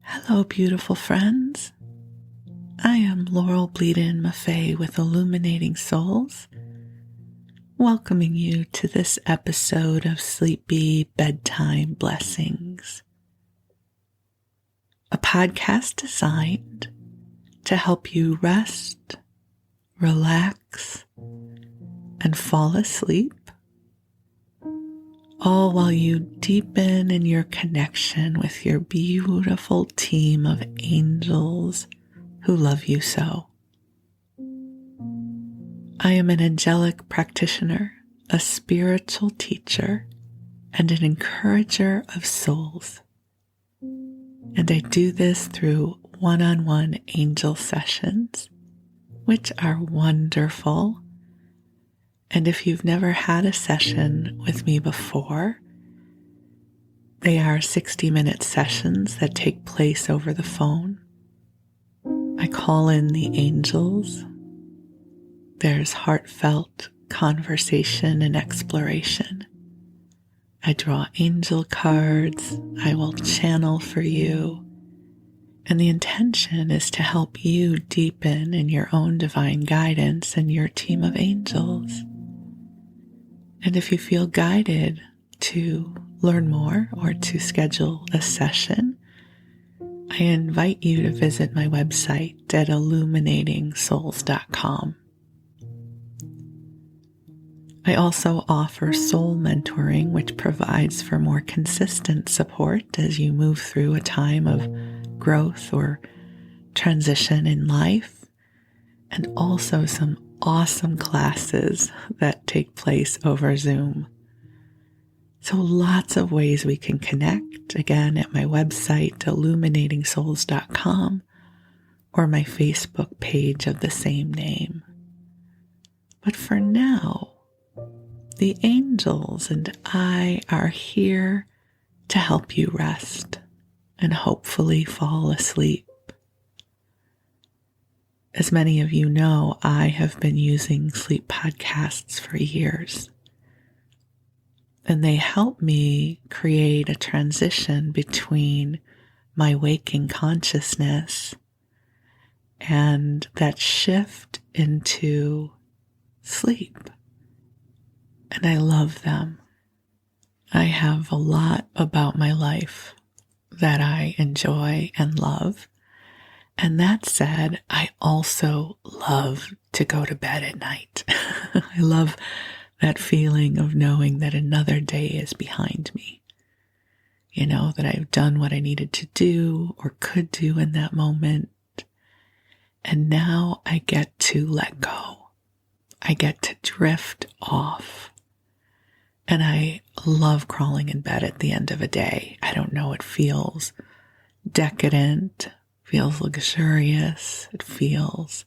Hello, beautiful friends. I am Laurel Bleadon-Maffei with Illuminating Souls, welcoming you to this episode of Sleepy Bedtime Blessings, a podcast designed to help you rest, relax, and fall asleep, all while you deepen in your connection with your beautiful team of angels who love you so. I am an angelic practitioner, a spiritual teacher, and an encourager of souls. And I do this through one-on-one angel sessions, which are wonderful. And if you've never had a session with me before, they are 60-minute sessions that take place over the phone. I call in the angels. There's heartfelt conversation and exploration. I draw angel cards. I will channel for you. And the intention is to help you deepen in your own divine guidance and your team of angels. And if you feel guided to learn more or to schedule a session, I invite you to visit my website at illuminatingsouls.com. I also offer soul mentoring, which provides for more consistent support as you move through a time of growth or transition in life, and also some awesome classes that take place over Zoom. So lots of ways we can connect, again, at my website, illuminatingsouls.com, or my Facebook page of the same name. But for now, the angels and I are here to help you rest and hopefully fall asleep. As many of you know, I have been using sleep podcasts for years, and they help me create a transition between my waking consciousness and that shift into sleep. And I love them. I have a lot about my life that I enjoy and love. And that said, I also love to go to bed at night. I love that feeling of knowing that another day is behind me. You know, that I've done what I needed to do or could do in that moment. And now I get to let go. I get to drift off. And I love crawling in bed at the end of a day. I don't know, it feels decadent. Feels luxurious. It feels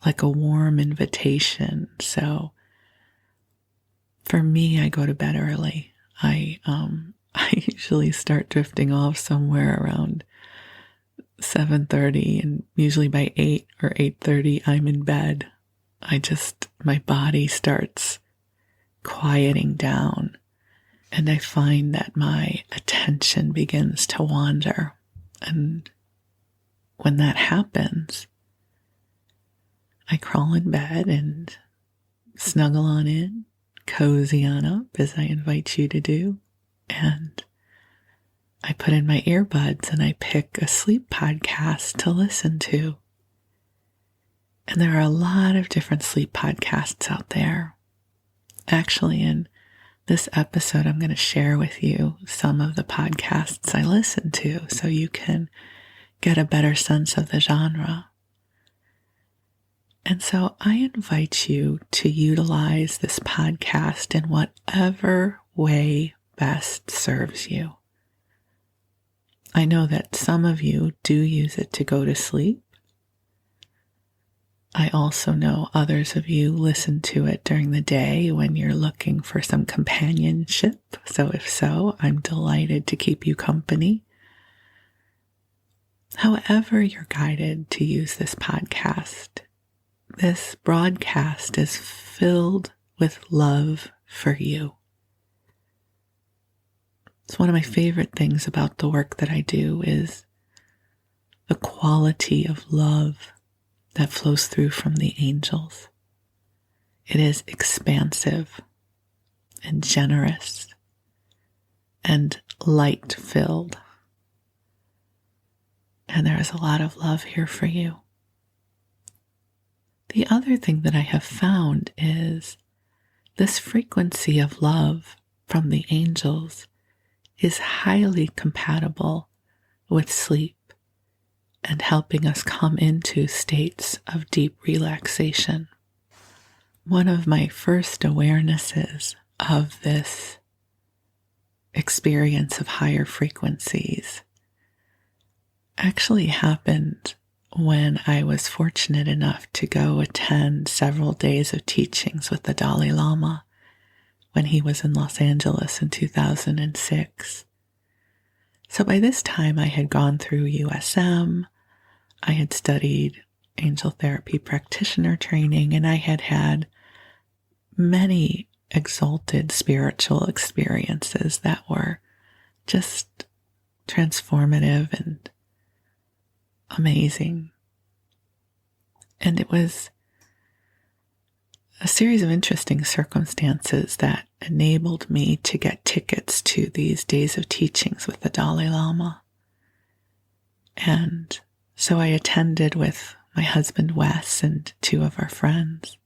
like a warm invitation. So for me, I go to bed early. I usually start drifting off somewhere around 7:30, and usually by 8 or 8:30, I'm in bed. My body starts quieting down, and I find that my attention begins to wander. And when that happens, I crawl in bed and snuggle on in, cozy on up, as I invite you to do. And I put in my earbuds and I pick a sleep podcast to listen to. And there are a lot of different sleep podcasts out there. Actually, in this episode, I'm going to share with you some of the podcasts I listen to so you can get a better sense of the genre. And so I invite you to utilize this podcast in whatever way best serves you. I know that some of you do use it to go to sleep. I also know others of you listen to it during the day when you're looking for some companionship. So if so, I'm delighted to keep you company. However you're guided to use this podcast, this broadcast is filled with love for you. It's one of my favorite things about the work that I do is the quality of love that flows through from the angels. It is expansive and generous and light-filled. And there is a lot of love here for you. The other thing that I have found is this frequency of love from the angels is highly compatible with sleep and helping us come into states of deep relaxation. One of my first awarenesses of this experience of higher frequencies actually happened when I was fortunate enough to go attend several days of teachings with the Dalai Lama when he was in Los Angeles in 2006. So by this time I had gone through USM, I had studied angel therapy practitioner training, and I had had many exalted spiritual experiences that were just transformative and amazing. And it was a series of interesting circumstances that enabled me to get tickets to these days of teachings with the Dalai Lama. And so I attended with my husband Wes and two of our friends.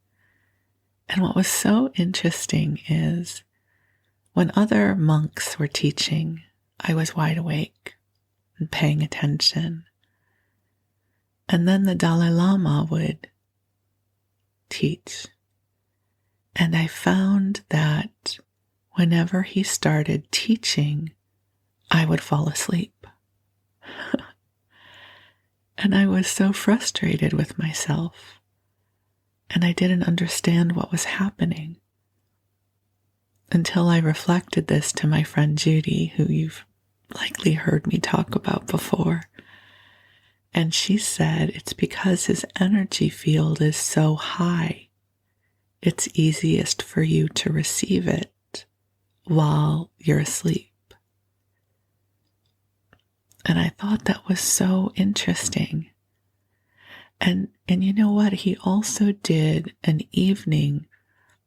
And what was so interesting is when other monks were teaching, I was wide awake and paying attention. And then the Dalai Lama would teach. And I found that whenever he started teaching, I would fall asleep. And I was so frustrated with myself. And I didn't understand what was happening until I reflected this to my friend Judy, who you've likely heard me talk about before. And she said it's because his energy field is so high, it's easiest for you to receive it while you're asleep. And I thought that was so interesting. And you know what? He also did an evening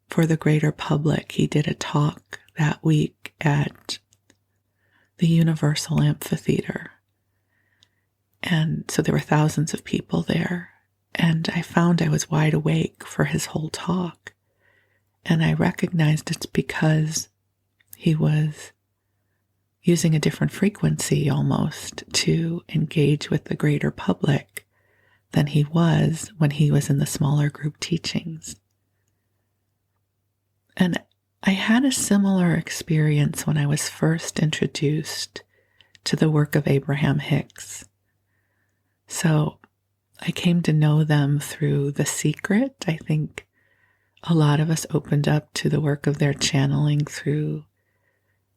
for the greater public. He did a talk that week at the Universal Amphitheater. And so there were thousands of people there. And I found I was wide awake for his whole talk. And I recognized it's because he was using a different frequency almost to engage with the greater public than he was when he was in the smaller group teachings. And I had a similar experience when I was first introduced to the work of Abraham Hicks. So I came to know them through The Secret. I think a lot of us opened up to the work of their channeling through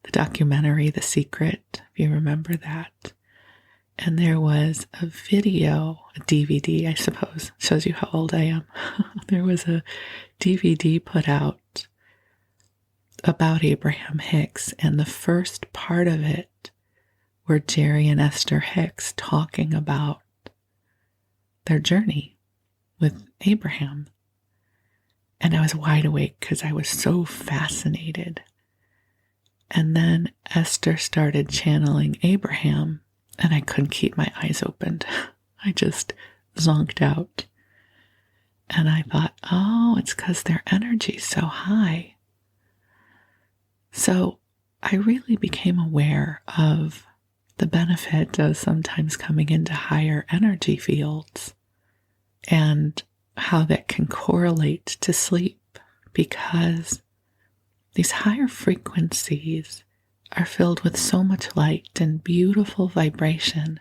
the documentary The Secret, if you remember that. And there was a video, a DVD, I suppose, shows you how old I am. There was a DVD put out about Abraham Hicks, and the first part of it were Jerry and Esther Hicks talking about their journey with Abraham. And I was wide awake because I was so fascinated. And then Esther started channeling Abraham, and I couldn't keep my eyes opened. I just zonked out. And I thought, oh, it's because their energy's so high. So I really became aware of the benefit of sometimes coming into higher energy fields and how that can correlate to sleep, because these higher frequencies are filled with so much light and beautiful vibration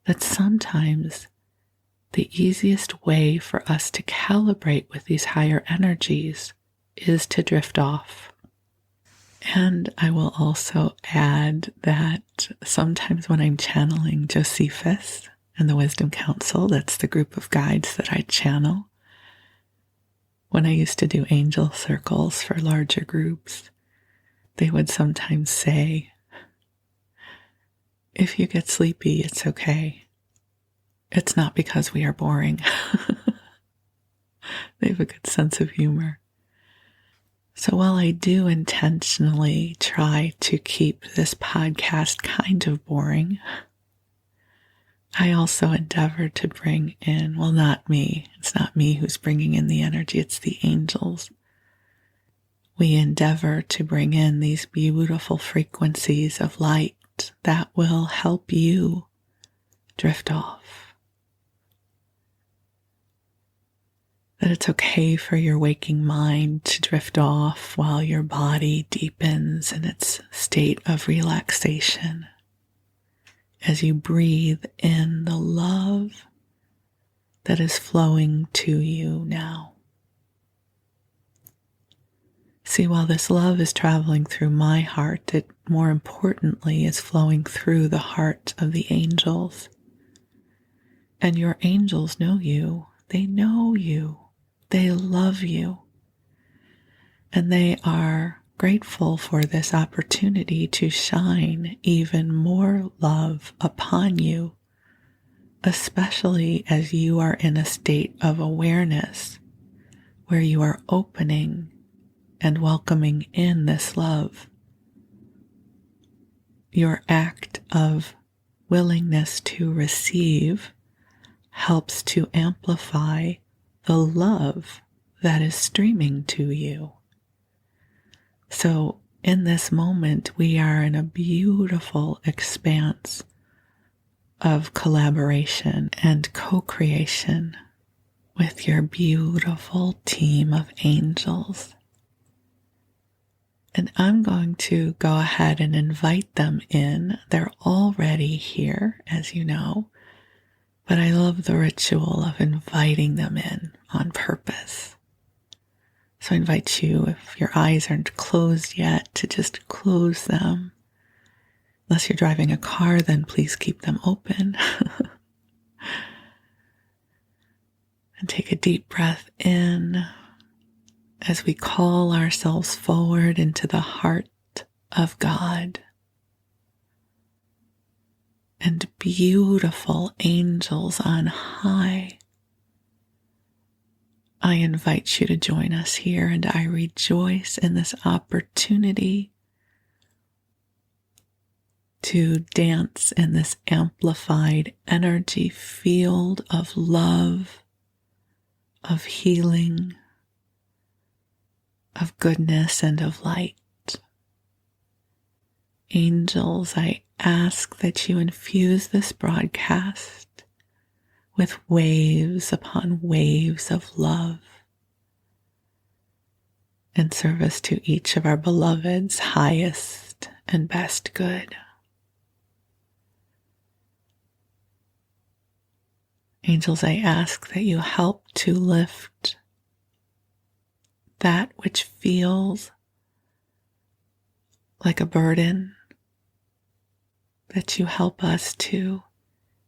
that sometimes the easiest way for us to calibrate with these higher energies is to drift off. And I will also add that sometimes when I'm channeling Josephus and the Wisdom Council, that's the group of guides that I channel. When I used to do angel circles for larger groups, they would sometimes say, if you get sleepy, it's okay. it's not because we are boring. They have a good sense of humor. So while I do intentionally try to keep this podcast kind of boring, I also endeavor to bring in, well, not me. It's not me who's bringing in the energy. It's the angels. We endeavor to bring in these beautiful frequencies of light that will help you drift off. That it's okay for your waking mind to drift off while your body deepens in its state of relaxation as you breathe in the love that is flowing to you now. See, while this love is traveling through my heart, it more importantly is flowing through the heart of the angels. And your angels know you. They know you. They love you. And they are grateful for this opportunity to shine even more love upon you, especially as you are in a state of awareness where you are opening and welcoming in this love. Your act of willingness to receive helps to amplify the love that is streaming to you. So in this moment, we are in a beautiful expanse of collaboration and co-creation with your beautiful team of angels. And I'm going to go ahead and invite them in. They're already here, as you know, but I love the ritual of inviting them in on purpose. So I invite you, if your eyes aren't closed yet, to just close them. Unless you're driving a car, then please keep them open. And take a deep breath in as we call ourselves forward into the heart of God. And beautiful angels on high, I invite you to join us here, and I rejoice in this opportunity to dance in this amplified energy field of love, of healing, of goodness, and of light. Angels, I ask that you infuse this broadcast with waves upon waves of love in service to each of our beloved's highest and best good. Angels, I ask that you help to lift that which feels like a burden, that you help us to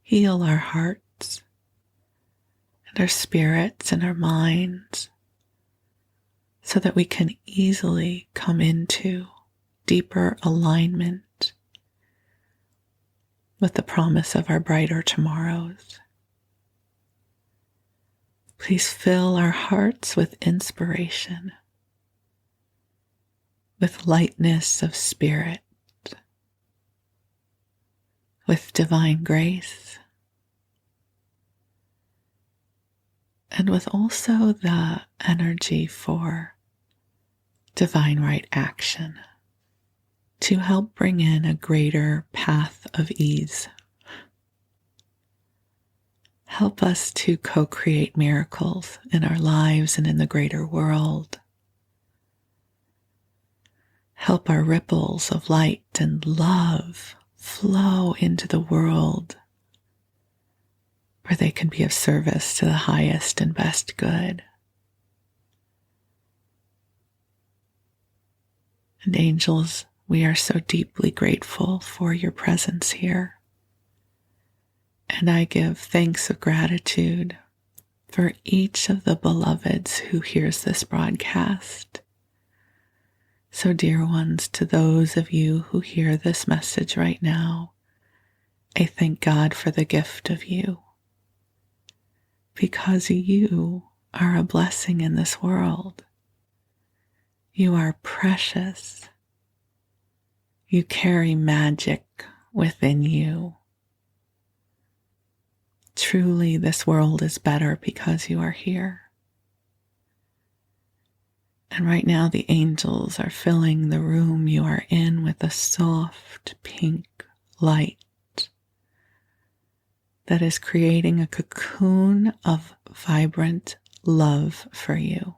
heal our hearts and our spirits and our minds so that we can easily come into deeper alignment with the promise of our brighter tomorrows. Please fill our hearts with inspiration, with lightness of spirit, with divine grace, and with also the energy for divine right action to help bring in a greater path of ease. Help us to co-create miracles in our lives and in the greater world. Help our ripples of light and love flow into the world where they can be of service to the highest and best good. And angels, we are so deeply grateful for your presence here. And I give thanks of gratitude for each of the beloveds who hears this broadcast. So, dear ones, to those of you who hear this message right now, I thank God for the gift of you. because you are a blessing in this world. You are precious. You carry magic within you. Truly, this world is better because you are here. And right now, the angels are filling the room you are in with a soft pink light that is creating a cocoon of vibrant love for you.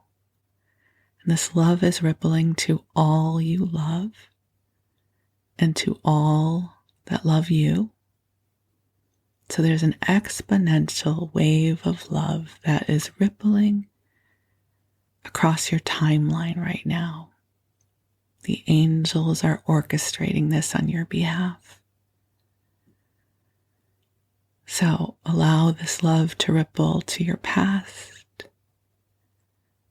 And this love is rippling to all you love and to all that love you. So there's an exponential wave of love that is rippling across your timeline right now. The angels are orchestrating this on your behalf. So allow this love to ripple to your past,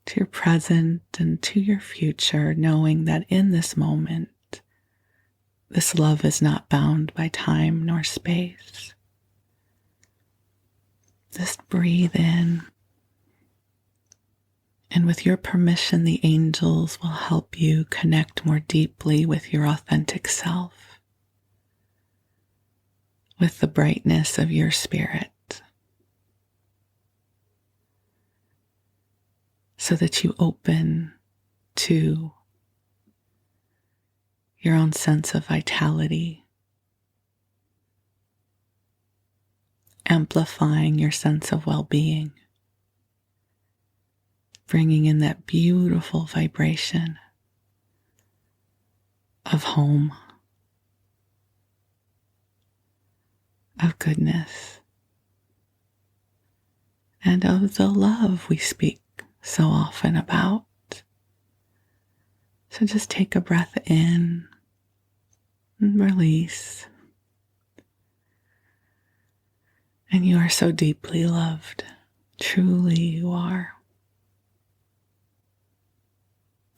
to your present, and to your future, knowing that in this moment, this love is not bound by time nor space. Just breathe in. And with your permission, the angels will help you connect more deeply with your authentic self, with the brightness of your spirit, so that you open to your own sense of vitality, amplifying your sense of well-being, bringing in that beautiful vibration of home, of goodness, and of the love we speak so often about. So just take a breath in and release. And you are so deeply loved. Truly you are.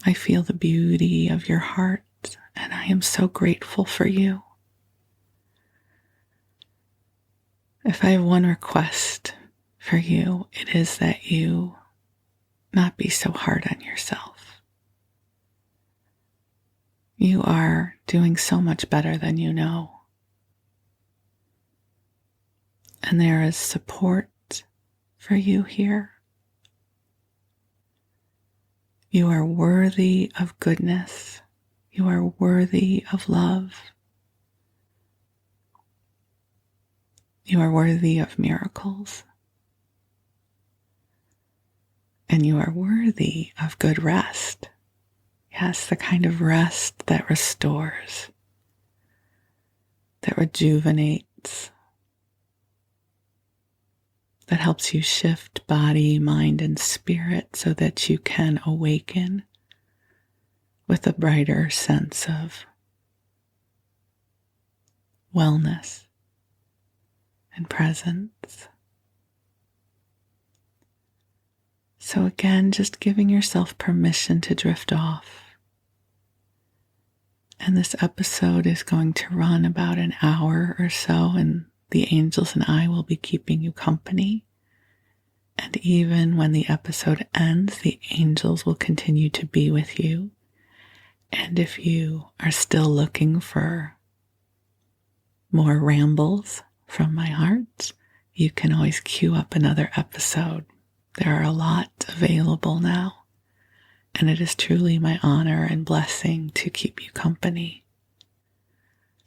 I feel the beauty of your heart, and I am so grateful for you. If I have one request for you, it is that you not be so hard on yourself. You are doing so much better than you know. And there is support for you here. You are worthy of goodness. You are worthy of love. You are worthy of miracles. And you are worthy of good rest. Yes, the kind of rest that restores, that rejuvenates, that helps you shift body, mind, and spirit so that you can awaken with a brighter sense of wellness and presence. So again, just giving yourself permission to drift off. And this episode is going to run about an hour or so, and the angels and I will be keeping you company. And even when the episode ends, the angels will continue to be with you. And if you are still looking for more rambles from my heart, you can always queue up another episode. There are a lot available now. And it is truly my honor and blessing to keep you company.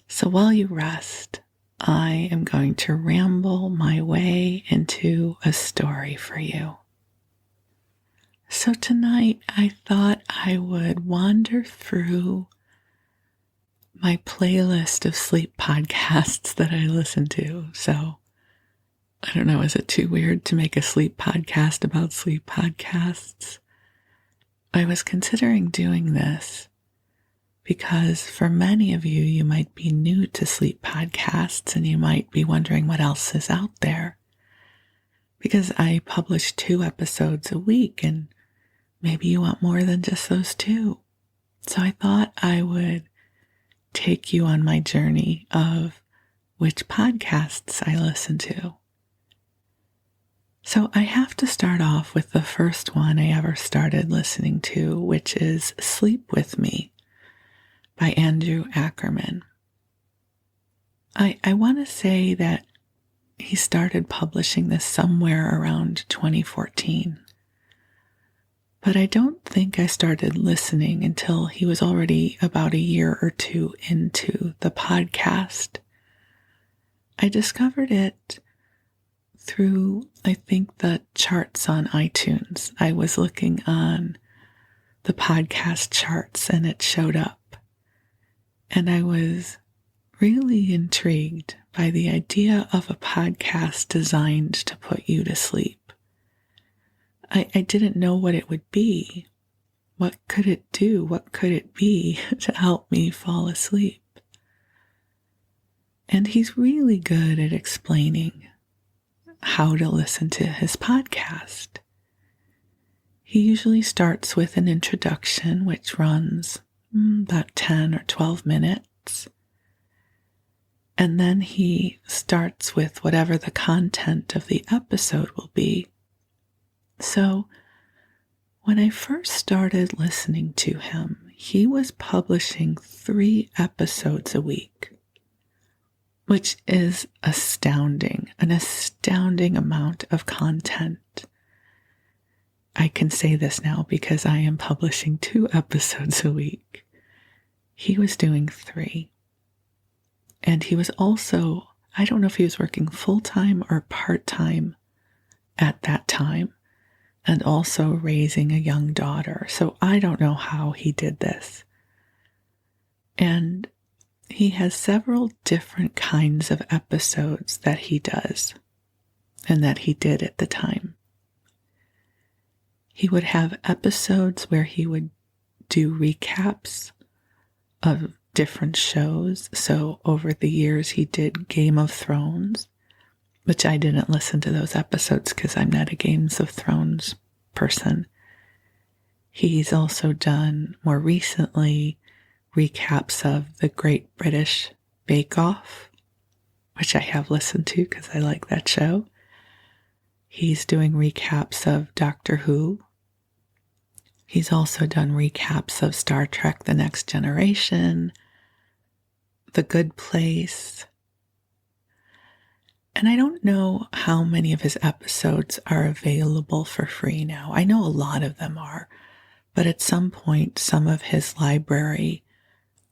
So while you rest, I am going to ramble my way into a story for you. So tonight I thought I would wander through my playlist of sleep podcasts that I listen to. So I don't know, is it too weird to make a sleep podcast about sleep podcasts? I was considering doing this because for many of you, you might be new to sleep podcasts and you might be wondering what else is out there. Because I publish 2 episodes a week and maybe you want more than just those 2. So I thought I would take you on my journey of which podcasts I listen to. So I have to start off with the first one I ever started listening to, which is Sleep With Me by Andrew Ackerman. I want to say that he started publishing this somewhere around 2014. But I don't think I started listening until he was already about a year or two into the podcast. I discovered it through, I think, the charts on iTunes. I was looking on the podcast charts and it showed up. And I was really intrigued by the idea of a podcast designed to put you to sleep. I didn't know what it would be. What could it do? What could it be to help me fall asleep? And he's really good at explaining how to listen to his podcast. He usually starts with an introduction, which runs about 10 or 12 minutes. And then he starts with whatever the content of the episode will be. So, when I first started listening to him, he was publishing 3 episodes a week, which is astounding, an astounding amount of content. I can say this now because I am publishing 2 episodes a week. He was doing 3. And he was also, I don't know if he was working full-time or part-time at that time, and also raising a young daughter. So I don't know how he did this. And he has several different kinds of episodes that he does and that he did at the time. He would have episodes where he would do recaps of different shows. So over the years, he did Game of Thrones, which I didn't listen to those episodes because I'm not a Games of Thrones person. He's also done, more recently, recaps of the Great British Bake Off, which I have listened to because I like that show. He's doing recaps of Doctor Who. He's also done recaps of Star Trek: The Next Generation, The Good Place. And I don't know how many of his episodes are available for free now. I know a lot of them are, but at some point, some of his library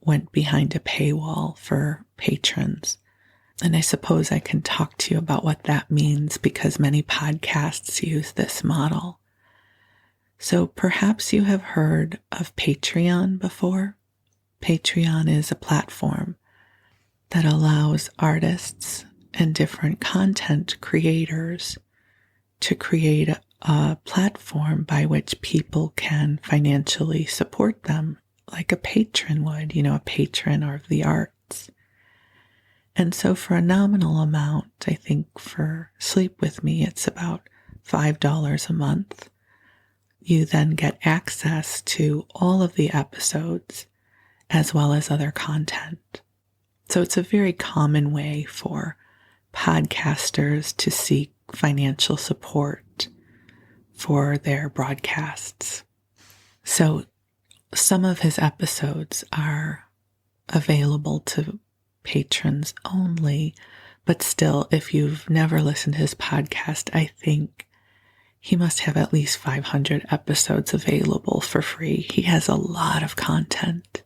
went behind a paywall for patrons. And I suppose I can talk to you about what that means because many podcasts use this model. So perhaps you have heard of Patreon before. Patreon is a platform that allows artists and different content creators to create a platform by which people can financially support them, like a patron would, a patron of the arts. And so for a nominal amount, I think for Sleep With Me, it's about $5 a month. You then get access to all of the episodes as well as other content. So it's a very common way for podcasters to seek financial support for their broadcasts. So some of his episodes are available to patrons only, but still, if you've never listened to his podcast, I think he must have at least 500 episodes available for free. He has a lot of content.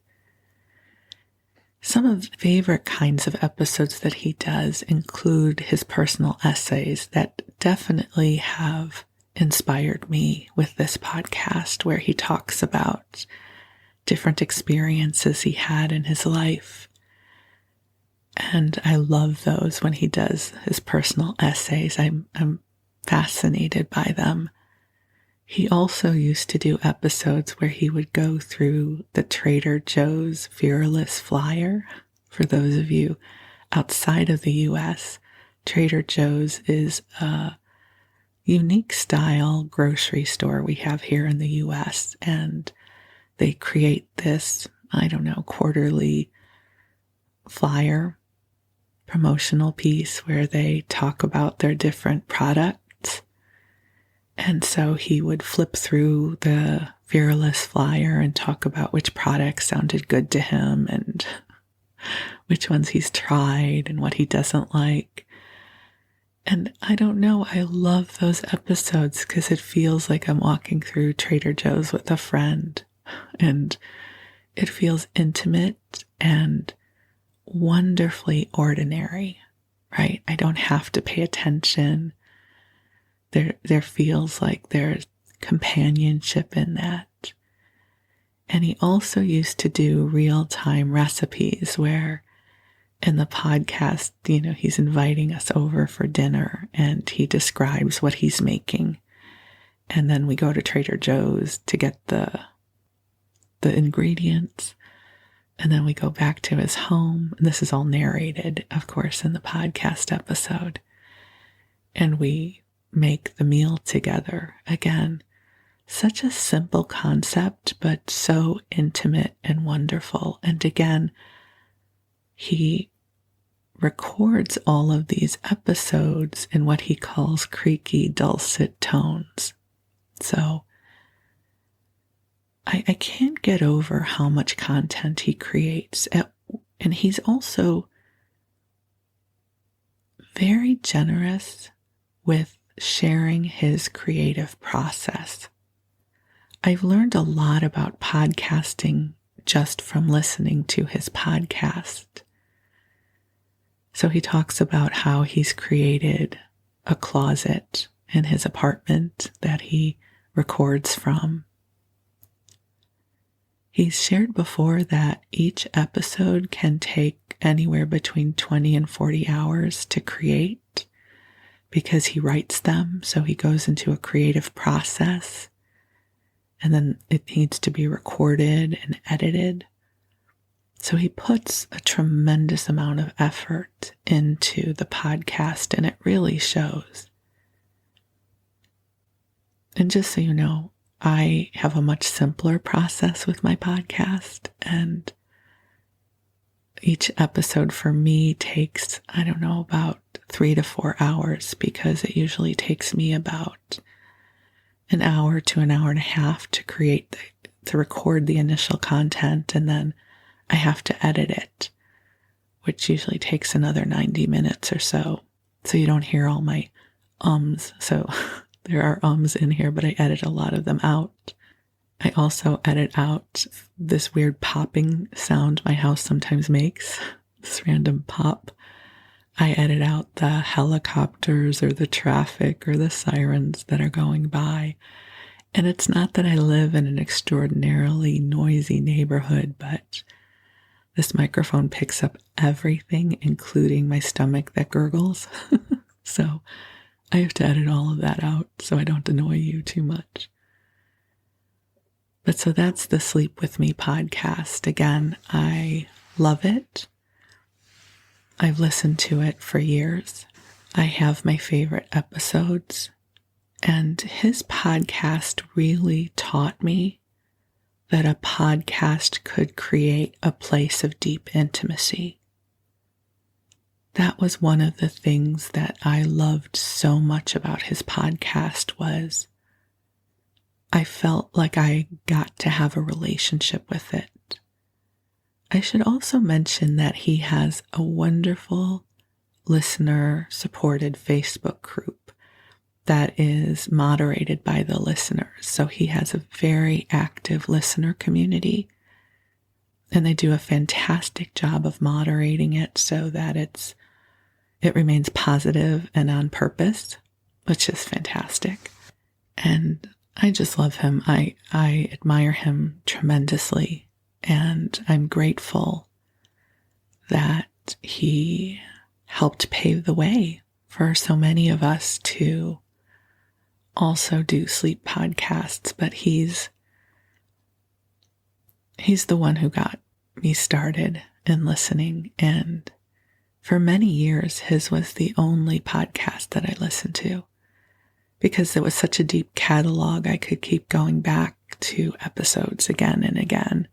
Some of the favorite kinds of episodes that he does include his personal essays that definitely have inspired me with this podcast, where he talks about different experiences he had in his life. And I love those when he does his personal essays. I'm fascinated by them. He also used to do episodes where he would go through the Trader Joe's Fearless Flyer. For those of you outside of the US, Trader Joe's is a unique style grocery store we have here in the US, and they create this, quarterly flyer promotional piece where they talk about their different products. And so he would flip through the Fearless flyer and talk about which products sounded good to him and which ones he's tried and what he doesn't like. And I don't know, I love those episodes because it feels like I'm walking through Trader Joe's with a friend. And it feels intimate and wonderfully ordinary, right? I don't have to pay attention. There feels like there's companionship in that. And he also used to do real-time recipes where in the podcast, he's inviting us over for dinner and he describes what he's making. And then we go to Trader Joe's to get the ingredients. And then we go back to his home. And this is all narrated, of course, in the podcast episode. And we make the meal together. Again, such a simple concept, but so intimate and wonderful. And again, he records all of these episodes in what he calls creaky, dulcet tones. So I can't get over how much content he creates. And he's also very generous with sharing his creative process. I've learned a lot about podcasting just from listening to his podcast. So he talks about how he's created a closet in his apartment that he records from. He's shared before that each episode can take anywhere between 20 and 40 hours to create because he writes them. So he goes into a creative process and then it needs to be recorded and edited. So he puts a tremendous amount of effort into the podcast and it really shows. And just so you know, I have a much simpler process with my podcast, and each episode for me takes, about 3 to 4 hours because it usually takes me about an hour to an hour and a half to record the initial content, and then I have to edit it, which usually takes another 90 minutes or so. So you don't hear all my ums. So there are ums in here, but I edit a lot of them out. I also edit out this weird popping sound my house sometimes makes, this random pop. I edit out the helicopters or the traffic or the sirens that are going by. And it's not that I live in an extraordinarily noisy neighborhood, but this microphone picks up everything, including my stomach that gurgles. So I have to edit all of that out so I don't annoy you too much. But so that's the Sleep With Me podcast. Again, I love it. I've listened to it for years. I have my favorite episodes. And his podcast really taught me that a podcast could create a place of deep intimacy. That was one of the things that I loved so much about his podcast was I felt like I got to have a relationship with it. I should also mention that he has a wonderful listener-supported Facebook group that is moderated by the listeners. So he has a very active listener community, and they do a fantastic job of moderating it so that it remains positive and on purpose, which is fantastic. And I just love him. I admire him tremendously, and I'm grateful that he helped pave the way for so many of us to also do sleep podcasts. But he's the one who got me started in listening, and for many years his was the only podcast that I listened to because it was such a deep catalog. I could keep going back to episodes again and again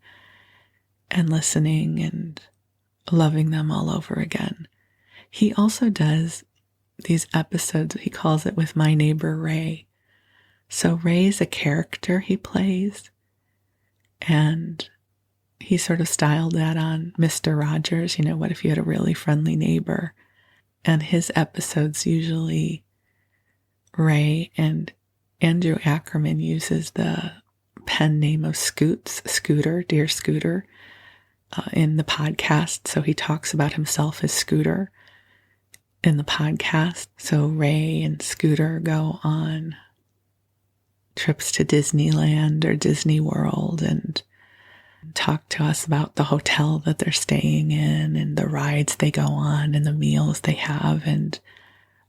and listening and loving them all over again. He also does these episodes, he calls it With My Neighbor Ray, So Ray's a character he plays, and he sort of styled that on Mr. Rogers. What if you had a really friendly neighbor? And his episodes usually, Ray and Andrew Ackerman uses the pen name of Scooter, Dear Scooter, in the podcast. So he talks about himself as Scooter in the podcast. So Ray and Scooter go on trips to Disneyland or Disney World and talk to us about the hotel that they're staying in and the rides they go on and the meals they have. And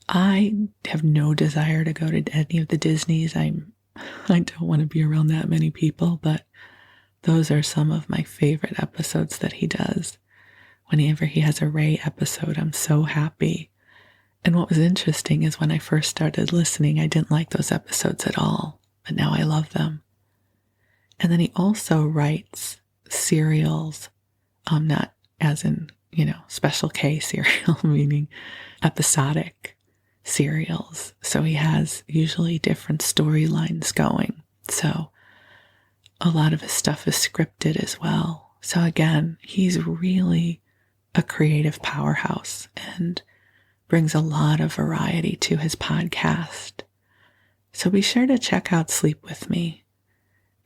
I have no desire to go to any of the Disneys. I don't want to be around that many people, but those are some of my favorite episodes that he does. Whenever he has a Ray episode, I'm so happy. And what was interesting is when I first started listening, I didn't like those episodes at all, but now I love them. And then he also writes serials, not as in, Special K serial, meaning episodic serials. So he has usually different storylines going. So a lot of his stuff is scripted as well. So again, he's really a creative powerhouse and brings a lot of variety to his podcast. So be sure to check out Sleep With Me.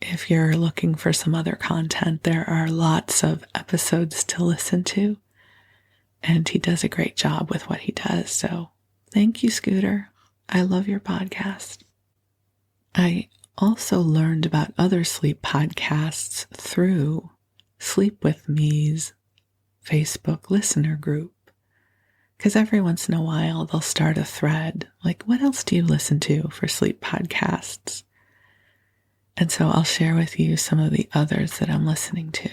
If you're looking for some other content, there are lots of episodes to listen to, and he does a great job with what he does. So thank you, Scooter. I love your podcast. I also learned about other sleep podcasts through Sleep With Me's Facebook listener group. Because every once in a while, they'll start a thread, like, what else do you listen to for sleep podcasts? And so I'll share with you some of the others that I'm listening to.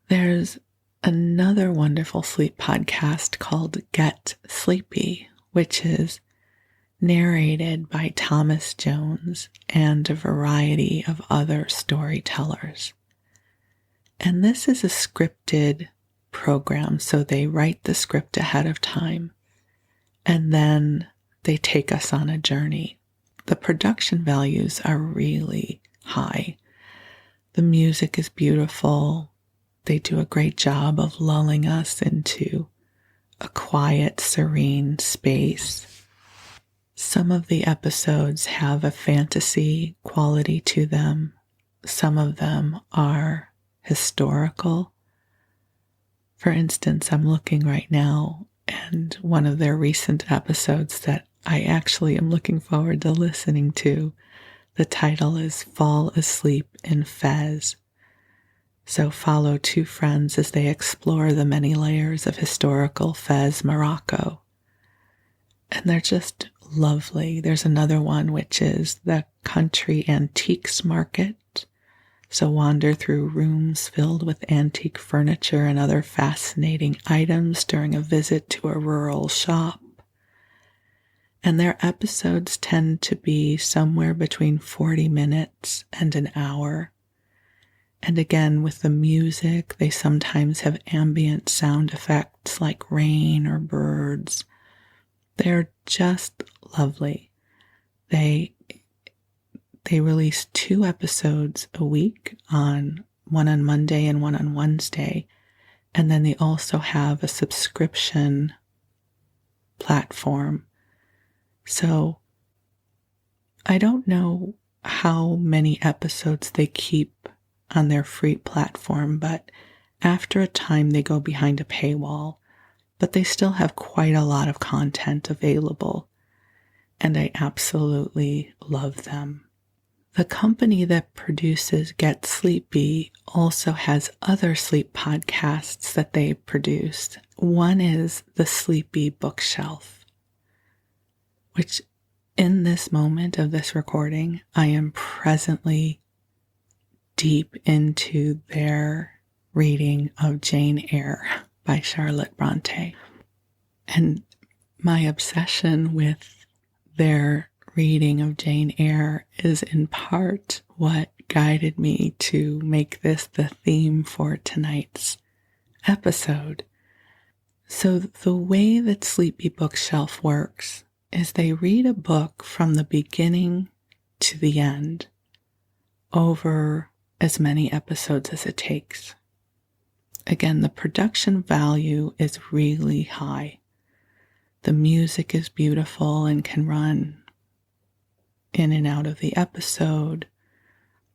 There's another wonderful sleep podcast called Get Sleepy, which is narrated by Thomas Jones and a variety of other storytellers. And this is a scripted program, so they write the script ahead of time, and then they take us on a journey. The production values are really high. The music is beautiful. They do a great job of lulling us into a quiet, serene space. Some of the episodes have a fantasy quality to them. Some of them are historical. For instance, I'm looking right now, and one of their recent episodes that I actually am looking forward to listening to, the title is Fall Asleep in Fez. So follow two friends as they explore the many layers of historical Fez, Morocco. And they're just lovely. There's another one which is the Country Antiques Market. So wander through rooms filled with antique furniture and other fascinating items during a visit to a rural shop. And their episodes tend to be somewhere between 40 minutes and an hour. And again, with the music, they sometimes have ambient sound effects like rain or birds. They're just lovely. They release 2 episodes a week, one on Monday and one on Wednesday. And then they also have a subscription platform. So I don't know how many episodes they keep on their free platform, but after a time they go behind a paywall. But they still have quite a lot of content available, and I absolutely love them. The company that produces Get Sleepy also has other sleep podcasts that they produce. One is The Sleepy Bookshelf, which in this moment of this recording, I am presently deep into their reading of Jane Eyre by Charlotte Bronte. And my obsession with their reading of Jane Eyre is in part what guided me to make this the theme for tonight's episode. So the way that Sleepy Bookshelf works is they read a book from the beginning to the end over as many episodes as it takes. Again, the production value is really high. The music is beautiful and can run in and out of the episode.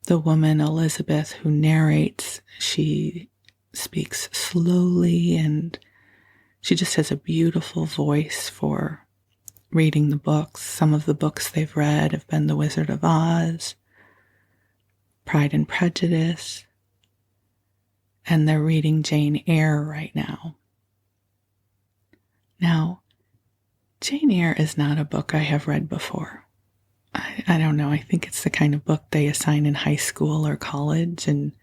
The woman, Elizabeth, who narrates, she speaks slowly and she just has a beautiful voice for reading the books. Some of the books they've read have been The Wizard of Oz, Pride and Prejudice, and they're reading Jane Eyre right now. Now, Jane Eyre is not a book I have read before. I don't know. I think it's the kind of book they assign in high school or college, and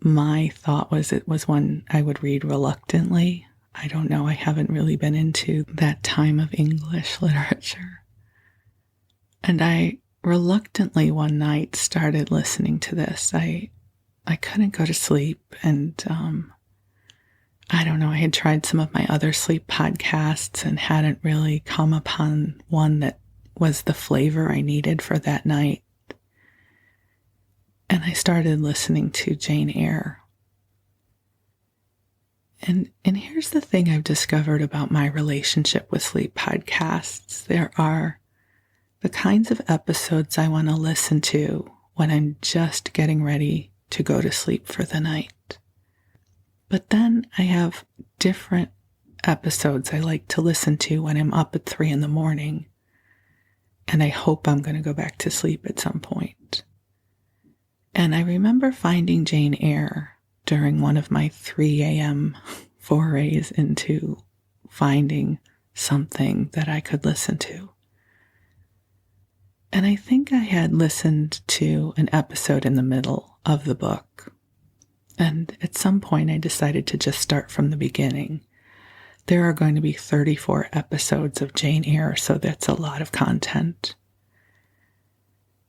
my thought was it was one I would read reluctantly. I don't know. I haven't really been into that time of English literature. And I reluctantly one night started listening to this. I couldn't go to sleep, and I don't know. I had tried some of my other sleep podcasts and hadn't really come upon one that was the flavor I needed for that night. And I started listening to Jane Eyre. And here's the thing I've discovered about my relationship with sleep podcasts. There are the kinds of episodes I want to listen to when I'm just getting ready to go to sleep for the night. But then I have different episodes I like to listen to when I'm up at 3 a.m. and I hope I'm going to go back to sleep at some point. And I remember finding Jane Eyre during one of my 3 a.m. forays into finding something that I could listen to. And I think I had listened to an episode in the middle of the book. And at some point I decided to just start from the beginning. There are going to be 34 episodes of Jane Eyre, so that's a lot of content.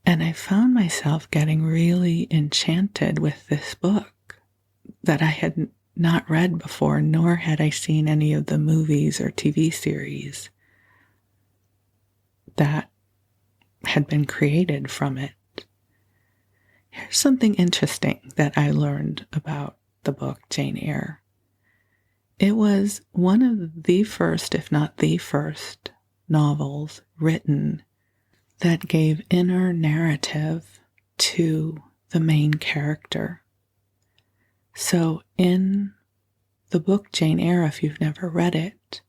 And I found myself getting really enchanted with this book that I had not read before, nor had I seen any of the movies or TV series that had been created from it. Here's something interesting that I learned about the book Jane Eyre. It was one of the first, if not the first, novels written that gave inner narrative to the main character. So in the book Jane Eyre, if you've never read it,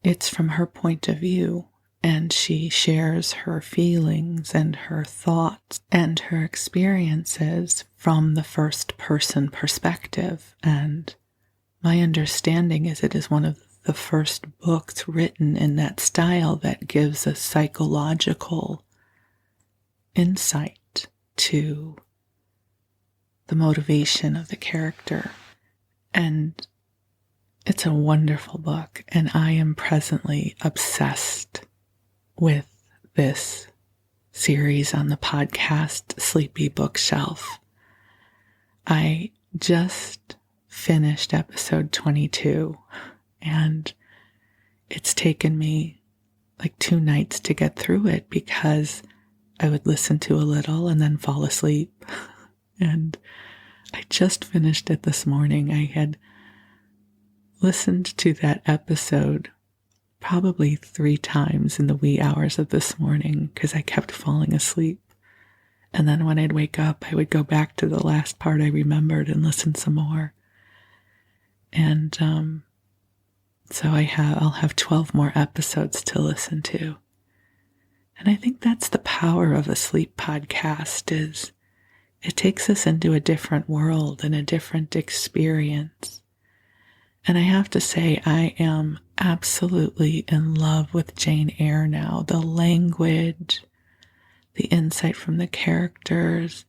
it's from her point of view, and she shares her feelings and her thoughts and her experiences from the first person perspective. And my understanding is it is one of the first books written in that style that gives a psychological insight to the motivation of the character. And it's a wonderful book, and I am presently obsessed with this series on the podcast Sleepy Bookshelf. I just finished episode 22, and it's taken me like 2 nights to get through it because I would listen to a little and then fall asleep. And I just finished it this morning. I had listened to that episode probably 3 times in the wee hours of this morning because I kept falling asleep. And then when I'd wake up, I would go back to the last part I remembered and listen some more. And so I'll have 12 more episodes to listen to. And I think that's the power of a sleep podcast, is it takes us into a different world and a different experience. And I have to say, I am absolutely in love with Jane Eyre now. The language, the insight from the characters.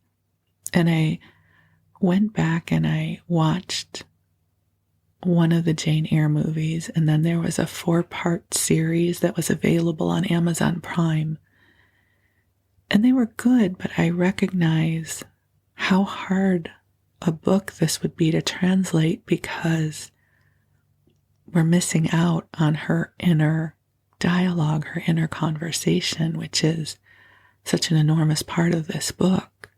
And I went back and I watched one of the Jane Eyre movies, and then there was a 4-part series that was available on Amazon Prime. And they were good, but I recognize how hard a book this would be to translate because we're missing out on her inner dialogue, her inner conversation, which is such an enormous part of this book.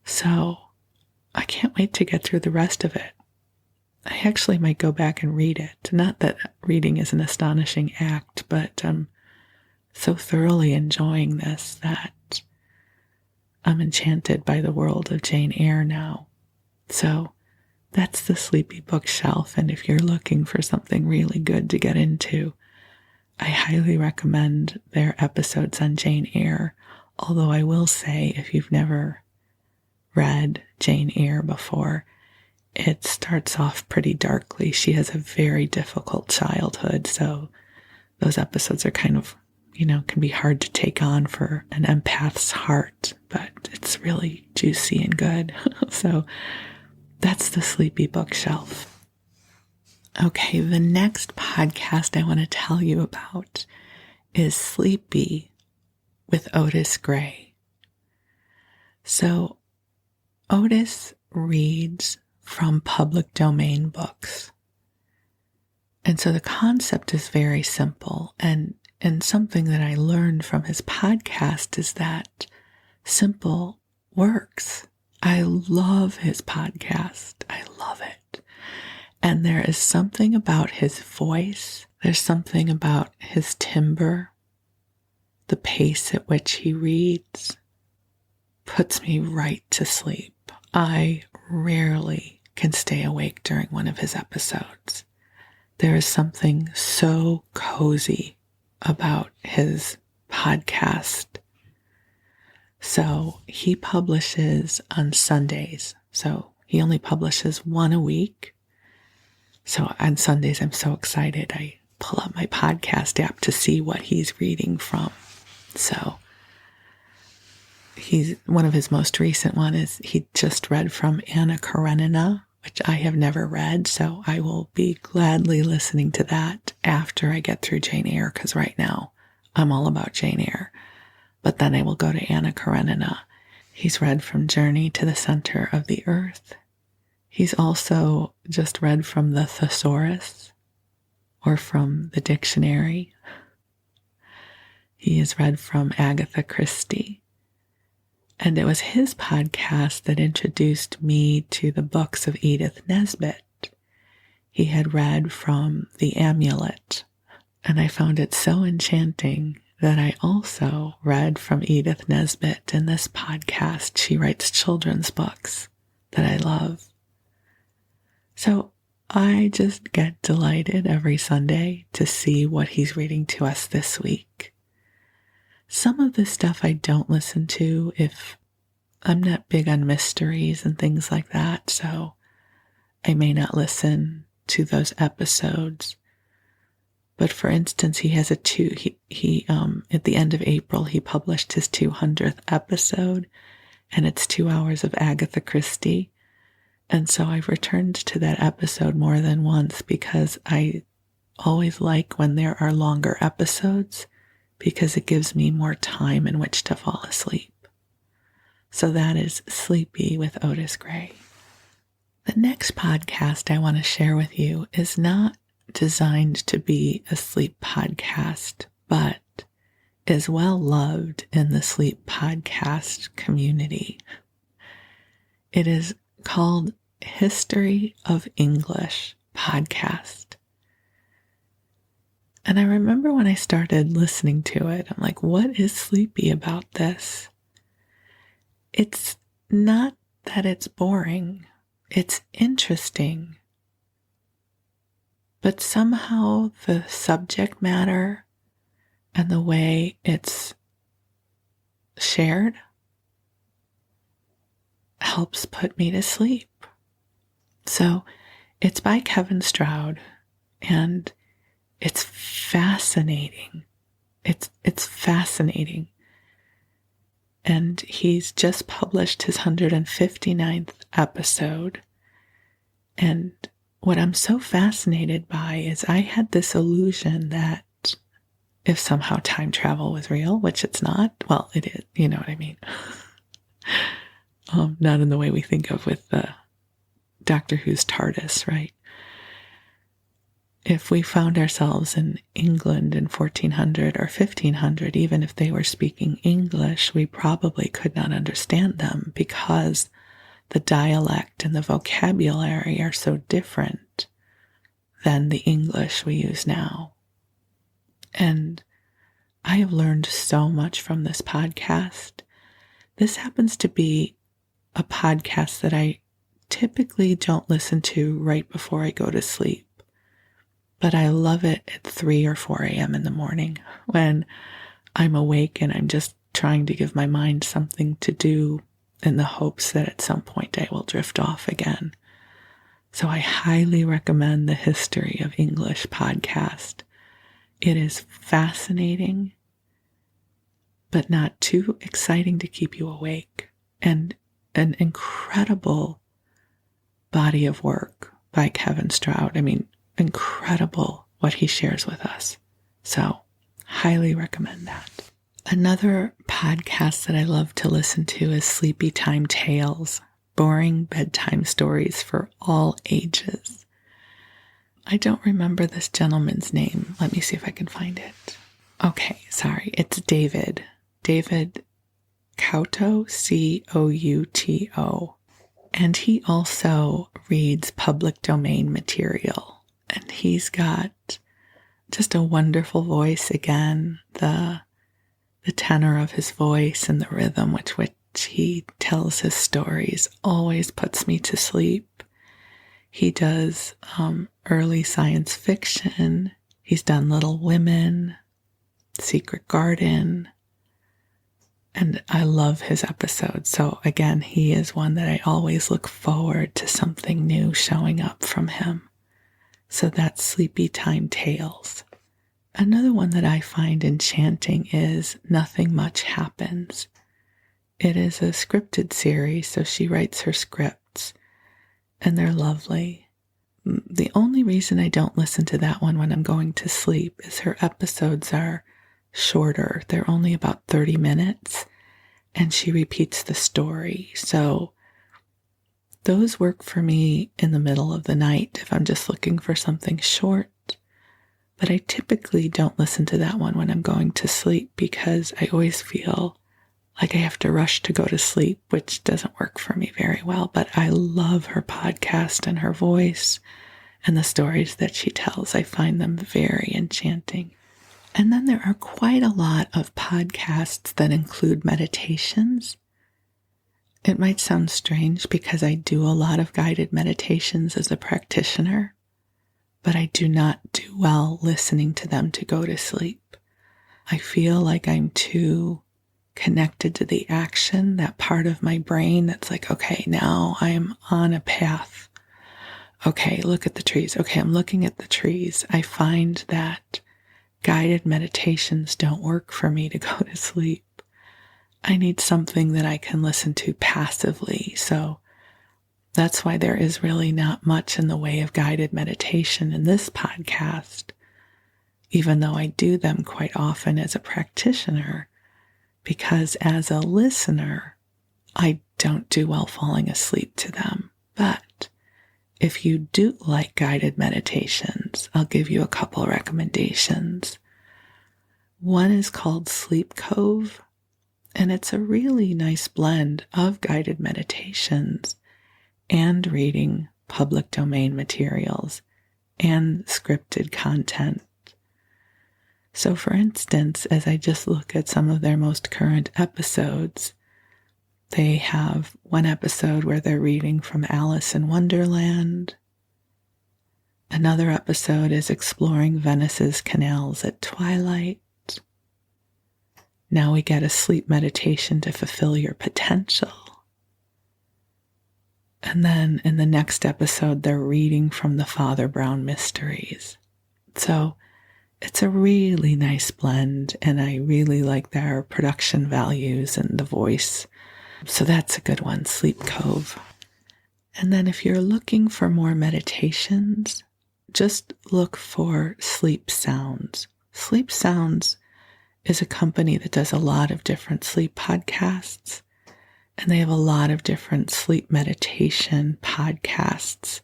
So I can't wait to get through the rest of it. I actually might go back and read it. Not that reading is an astonishing act, but I'm so thoroughly enjoying this that I'm enchanted by the world of Jane Eyre now. So that's the Sleepy Bookshelf, and if you're looking for something really good to get into, I highly recommend their episodes on Jane Eyre, although I will say if you've never read Jane Eyre before, it starts off pretty darkly. She has a very difficult childhood, so those episodes are kind of, can be hard to take on for an empath's heart, but it's really juicy and good. So that's the Sleepy Bookshelf. Okay, the next podcast I want to tell you about is Sleepy with Otis Gray. So Otis reads from public domain books. And so the concept is very simple. And something that I learned from his podcast is that simple works. I love his podcast. I love it. And there is something about his voice. There's something about his timbre. The pace at which he reads puts me right to sleep. I rarely can stay awake during one of his episodes. There is something so cozy about his podcast. So he publishes on Sundays. So he only publishes one a week. So on Sundays, I'm so excited. I pull up my podcast app to see what he's reading from. So one of his most recent one is he just read from Anna Karenina, which I have never read. So I will be gladly listening to that after I get through Jane Eyre, because right now I'm all about Jane Eyre. But then I will go to Anna Karenina. He's read from Journey to the Center of the Earth. He's also just read from the Thesaurus or from the dictionary. He has read from Agatha Christie. And it was his podcast that introduced me to the books of Edith Nesbit. He had read from The Amulet, and I found it so enchanting that I also read from Edith Nesbit in this podcast. She writes children's books that I love. So I just get delighted every Sunday to see what he's reading to us this week. Some of the stuff I don't listen to if I'm not big on mysteries and things like that, so I may not listen to those episodes. But for instance, he has at the end of April, he published his 200th episode, and it's 2 hours of Agatha Christie. And so I've returned to that episode more than once because I always like when there are longer episodes, because it gives me more time in which to fall asleep. So that is Sleepy with Otis Gray. The next podcast I want to share with you is not designed to be a sleep podcast, but is well loved in the sleep podcast community. It is called History of English Podcast. And I remember when I started listening to it, I'm like, what is sleepy about this? It's not that it's boring. It's interesting. But somehow the subject matter and the way it's shared helps put me to sleep. So it's by Kevin Stroud, and it's fascinating. It's fascinating. And he's just published his 159th episode. And what I'm so fascinated by is I had this illusion that if somehow time travel was real, which it's not, well, it is, you know what I mean? Not in the way we think of with the Doctor Who's TARDIS, right? if we found ourselves in England in 1400 or 1500, even if they were speaking English, we probably could not understand them because the dialect and the vocabulary are so different than the English we use now. And I have learned so much from this podcast. This happens to be a podcast that I typically don't listen to right before I go to sleep. But I love it at 3 or 4 a.m. in the morning when I'm awake and I'm just trying to give my mind something to do in the hopes that at some point I will drift off again. So I highly recommend the History of English podcast. It is fascinating, but not too exciting to keep you awake, and an incredible body of work by Kevin Stroud. I mean, incredible what he shares with us. So, highly recommend that. Another podcast that I love to listen to is Sleepytime Tales, boring bedtime stories for all ages. I don't remember this gentleman's name. Let me see if I can find it. Okay, sorry. It's David. David Couto, Couto. And he also reads public domain material. And he's got just a wonderful voice again. The tenor of his voice and the rhythm with which he tells his stories always puts me to sleep. He does early science fiction. He's done Little Women, Secret Garden, and I love his episodes. So again, he is one that I always look forward to something new showing up from him. So that's Sleepytime Tales. Another one that I find enchanting is Nothing Much Happens. It is a scripted series, so she writes her scripts, and they're lovely. The only reason I don't listen to that one when I'm going to sleep is her episodes are shorter. They're only about 30 minutes, and she repeats the story. So those work for me in the middle of the night if I'm just looking for something short. But I typically don't listen to that one when I'm going to sleep because I always feel like I have to rush to go to sleep, which doesn't work for me very well. But I love her podcast and her voice and the stories that she tells. I find them very enchanting. And then there are quite a lot of podcasts that include meditations. It might sound strange because I do a lot of guided meditations as a practitioner, but I do not do well listening to them to go to sleep. I feel like I'm too connected to the action, that part of my brain that's like, okay, now I'm on a path. Okay, look at the trees. Okay, I'm looking at the trees. I find that guided meditations don't work for me to go to sleep. I need something that I can listen to passively. So that's why there is really not much in the way of guided meditation in this podcast, even though I do them quite often as a practitioner, because as a listener, I don't do well falling asleep to them. But if you do like guided meditations, I'll give you a couple recommendations. One is called Sleep Cove. And it's a really nice blend of guided meditations and reading public domain materials and scripted content. So for instance, as I just look at some of their most current episodes, they have one episode where they're reading from Alice in Wonderland. Another episode is exploring Venice's canals at twilight. Now we get a sleep meditation to fulfill your potential. And then in the next episode, they're reading from the Father Brown Mysteries. So it's a really nice blend, and I really like their production values and the voice. So that's a good one, Sleep Cove. And then if you're looking for more meditations, just look for Sleep Sounds. Sleep Sounds is a company that does a lot of different sleep podcasts, and they have a lot of different sleep meditation podcasts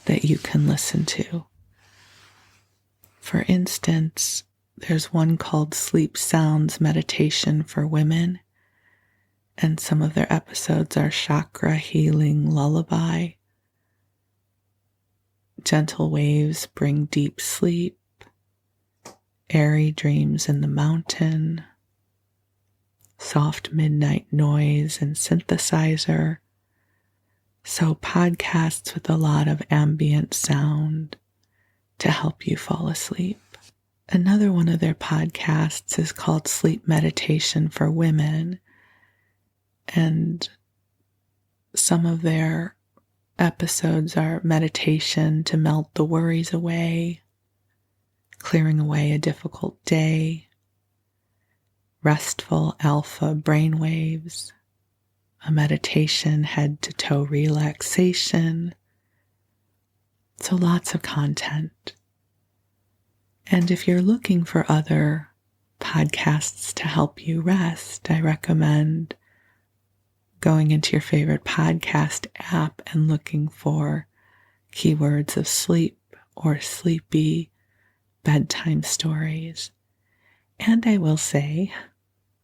that you can listen to. For instance, there's one called Sleep Sounds Meditation for Women, and some of their episodes are Chakra Healing Lullaby, Gentle Waves Bring Deep Sleep, Airy Dreams in the Mountain, Soft Midnight Noise and Synthesizer. So podcasts with a lot of ambient sound to help you fall asleep. Another one of their podcasts is called Sleep Meditation for Women, and some of their episodes are meditation to melt the worries away, clearing away a difficult day, restful alpha brainwaves, a meditation head to toe relaxation. So lots of content. And if you're looking for other podcasts to help you rest, I recommend going into your favorite podcast app and looking for keywords of sleep or sleepy bedtime stories. And I will say,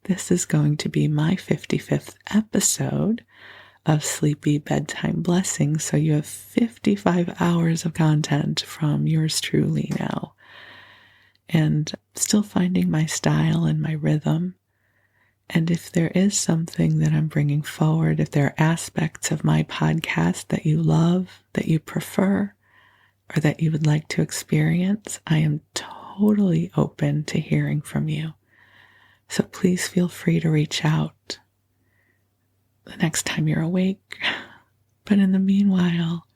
this is going to be my 55th episode of Sleepy Bedtime Blessings, so you have 55 hours of content from yours truly now. And still finding my style and my rhythm. And if there is something that I'm bringing forward, if there are aspects of my podcast that you love, that you prefer, or that you would like to experience, I am totally open to hearing from you. So please feel free to reach out the next time you're awake. But in the meanwhile,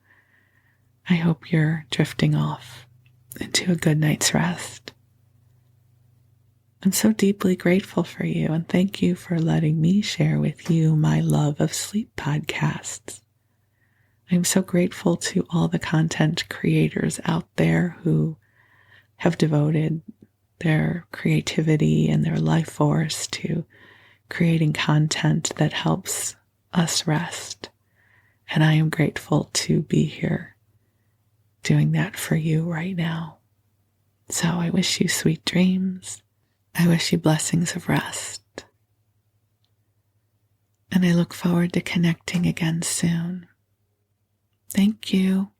I hope you're drifting off into a good night's rest. I'm so deeply grateful for you, and thank you for letting me share with you my love of sleep podcasts. I'm so grateful to all the content creators out there who have devoted their creativity and their life force to creating content that helps us rest. And I am grateful to be here doing that for you right now. So I wish you sweet dreams. I wish you blessings of rest. And I look forward to connecting again soon. Thank you.